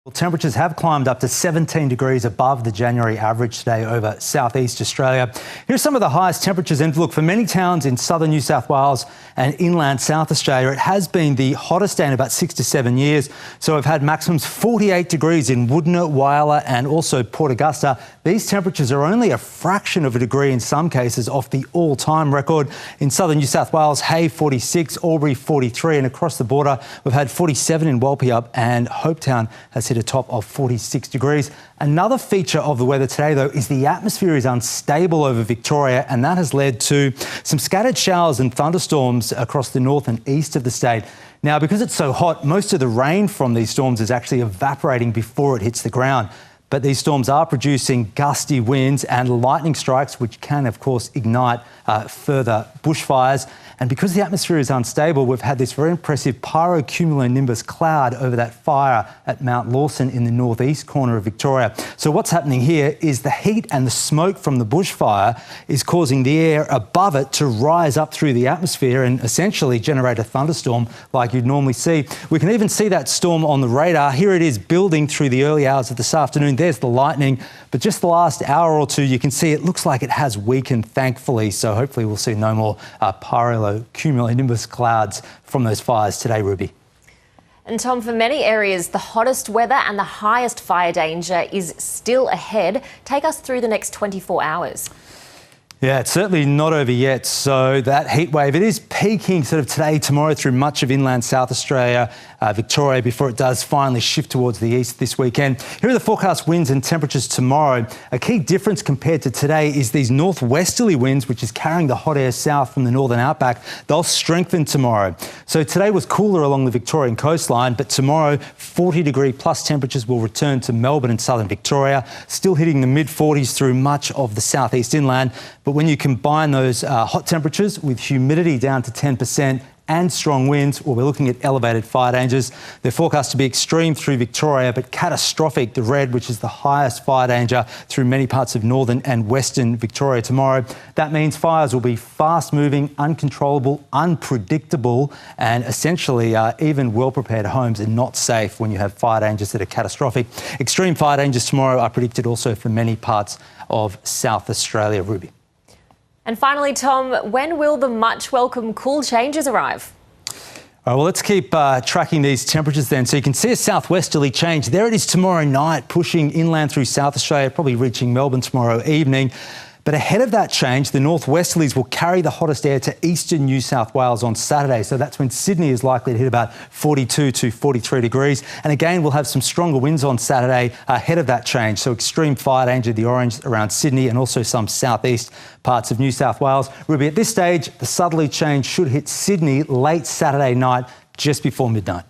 Well, temperatures have climbed up to 17 degrees above the January average today over southeast Australia. Here's some of the highest temperatures, and look, for many towns in southern New South Wales and inland South Australia, it has been the hottest day in about 6 to 7 years. So we've had maximums 48 degrees in Woodner, Whyalla and also Port Augusta. These temperatures are only a fraction of a degree in some cases off the all-time record. In southern New South Wales, Hay 46, Albury 43, and across the border we've had 47 in Walpeup, and Hopetown has hit a top of 46 degrees. Another feature of the weather today, though, is the atmosphere is unstable over Victoria, and that has led to some scattered showers and thunderstorms across the north and east of the state. Now, because it's so hot, most of the rain from these storms is actually evaporating before it hits the ground. But these storms are producing gusty winds and lightning strikes, which can, of course, ignite further bushfires. And because the atmosphere is unstable, we've had this very impressive pyrocumulonimbus cloud over that fire at Mount Lawson in the northeast corner of Victoria. So what's happening here is the heat and the smoke from the bushfire is causing the air above it to rise up through the atmosphere and essentially generate a thunderstorm like you'd normally see. We can even see that storm on the radar. Here it is building through the early hours of this afternoon. There's the lightning, but just the last hour or two, you can see it looks like it has weakened, thankfully. So hopefully we'll see no more pyrocumulonimbus clouds from those fires today, Ruby. And Tom, for many areas, the hottest weather and the highest fire danger is still ahead. Take us through the next 24 hours. Yeah, it's certainly not over yet. So that heat wave, it is peaking sort of today, tomorrow through much of inland South Australia, Victoria, before it does finally shift towards the east this weekend. Here are the forecast winds and temperatures tomorrow. A key difference compared to today is these northwesterly winds, which is carrying the hot air south from the northern outback. They'll strengthen tomorrow. So today was cooler along the Victorian coastline, but tomorrow 40-degree plus temperatures will return to Melbourne and southern Victoria, still hitting the mid-40s through much of the southeast inland. But when you combine those hot temperatures with humidity down to 10% and strong winds, well, we're looking at elevated fire dangers. They're forecast to be extreme through Victoria, but catastrophic, the red, which is the highest fire danger through many parts of northern and western Victoria tomorrow. That means fires will be fast-moving, uncontrollable, unpredictable, and essentially even well-prepared homes are not safe when you have fire dangers that are catastrophic. Extreme fire dangers tomorrow are predicted also for many parts of South Australia, Ruby. And finally, Tom, when will the much welcome cool changes arrive? All right, well, let's keep tracking these temperatures then. So you can see a southwesterly change. There it is tomorrow night, pushing inland through South Australia, probably reaching Melbourne tomorrow evening. But ahead of that change, the northwesterlies will carry the hottest air to eastern New South Wales on Saturday. So that's when Sydney is likely to hit about 42 to 43 degrees. And again, we'll have some stronger winds on Saturday ahead of that change. So extreme fire danger, the orange around Sydney and also some southeast parts of New South Wales. Ruby, at this stage, the southerly change should hit Sydney late Saturday night, just before midnight.